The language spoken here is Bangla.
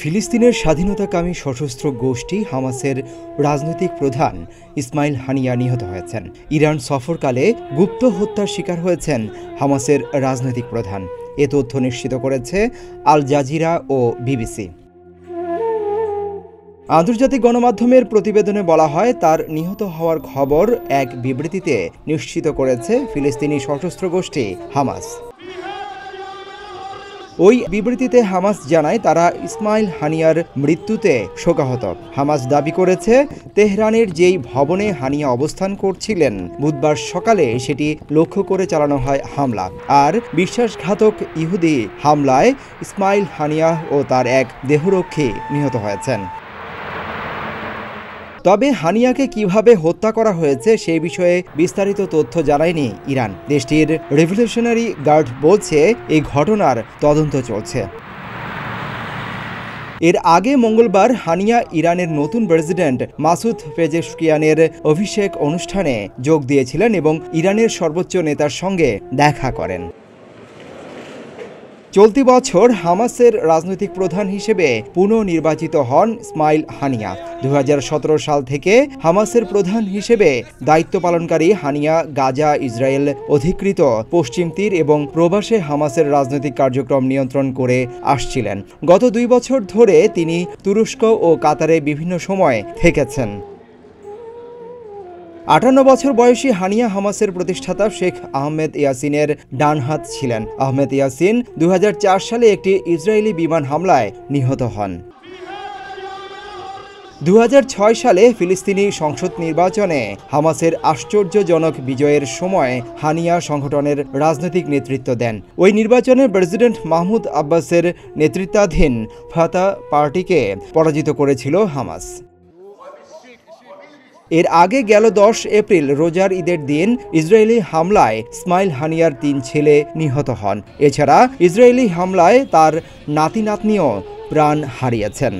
ফিলিস্তিনের স্বাধীনতাকামী সশস্ত্র গোষ্ঠী হামাসের রাজনৈতিক প্রধান ইসমাইল হানিয়া নিহত হয়েছেন। ইরান সফরকালে গুপ্ত হত্যার শিকার হয়েছেন হামাসের রাজনৈতিক প্রধান। এ তথ্য নিশ্চিত করেছে আল জাজিরা ও বিবিসি। আন্তর্জাতিক গণমাধ্যমের প্রতিবেদনে বলা হয়, তার নিহত হওয়ার খবর এক বিবৃতিতে নিশ্চিত করেছে ফিলিস্তিনি সশস্ত্র গোষ্ঠী হামাস। ওই বিবৃতিতে হামাস জানায়, তারা ইসমাইল হানিয়ার মৃত্যুতে শোকাহত। হামাস দাবি করেছে, তেহরানের যেই ভবনে হানিয়া অবস্থান করছিলেন বুধবার সকালে সেটি লক্ষ্য করে চালানো হয় হামলা। আর বিশ্বাসঘাতক ইহুদি হামলায় ইসমাইল হানিয়া ও তার এক দেহরক্ষী নিহত হয়েছেন। তবে হানিয়াকে কিভাবে হত্যা করা হয়েছে সেই বিষয়ে বিস্তারিত তথ্য জানায়নি ইরান। দেশটির রেভলিউশনারি গার্ড বলছে, এই ঘটনার তদন্ত চলছে। এর আগে মঙ্গলবার হানিয়া ইরানের নতুন প্রেসিডেন্ট মাসুদ পেজেশকিয়ানের অভিষেক অনুষ্ঠানে যোগ দিয়েছিলেন এবং ইরানের সর্বোচ্চ নেতার সঙ্গে দেখা করেন। চলতি বছর হামাসের রাজনৈতিক প্রধান হিসেবে পুনঃনির্বাচিত হন ইসমাইল হানিয়া। 2017 সাল থেকে হামাসের প্রধান হিসেবে দায়িত্ব পালনকারী হানিয়া গাজা, ইসরায়েল অধিকৃত পশ্চিম তীর এবং প্রবাসে হামাসের রাজনৈতিক কার্যক্রম নিয়ন্ত্রণ করে আসছিলেন। গত 2 বছর ধরে তিনি তুরস্ক ও কাতারে বিভিন্ন সময় থেকেছেন। 58 বছর বয়সী হানিয়া হামাসের প্রতিষ্ঠাতা শেখ আহমেদ ইয়াসিনের ডানহাত ছিলেন। আহমেদ ইয়াসিন 2004 সালে একটি ইসরায়েলি বিমান হামলায় নিহত হন। 2006 সালে ফিলিস্তিনি সংসদ নির্বাচনে হামাসের আশ্চর্যজনক বিজয়ের সময় হানিয়া সংগঠনের রাজনৈতিক নেতৃত্ব দেন। ওই নির্বাচনে প্রেসিডেন্ট মাহমুদ আব্বাসের নেতৃত্বাধীন ফাতা পার্টিকে পরাজিত করেছিল হামাস। এর আগে গেল 10 এপ্রিল রোজার ঈদের দিন ইসরায়েলি হামলায় ইসমাইল হানিয়ার 3 ছেলে নিহত হন। এছাড়া ইসরায়েলি হামলায় তার নাতি-নাতনিও প্রাণ হারিয়েছেন।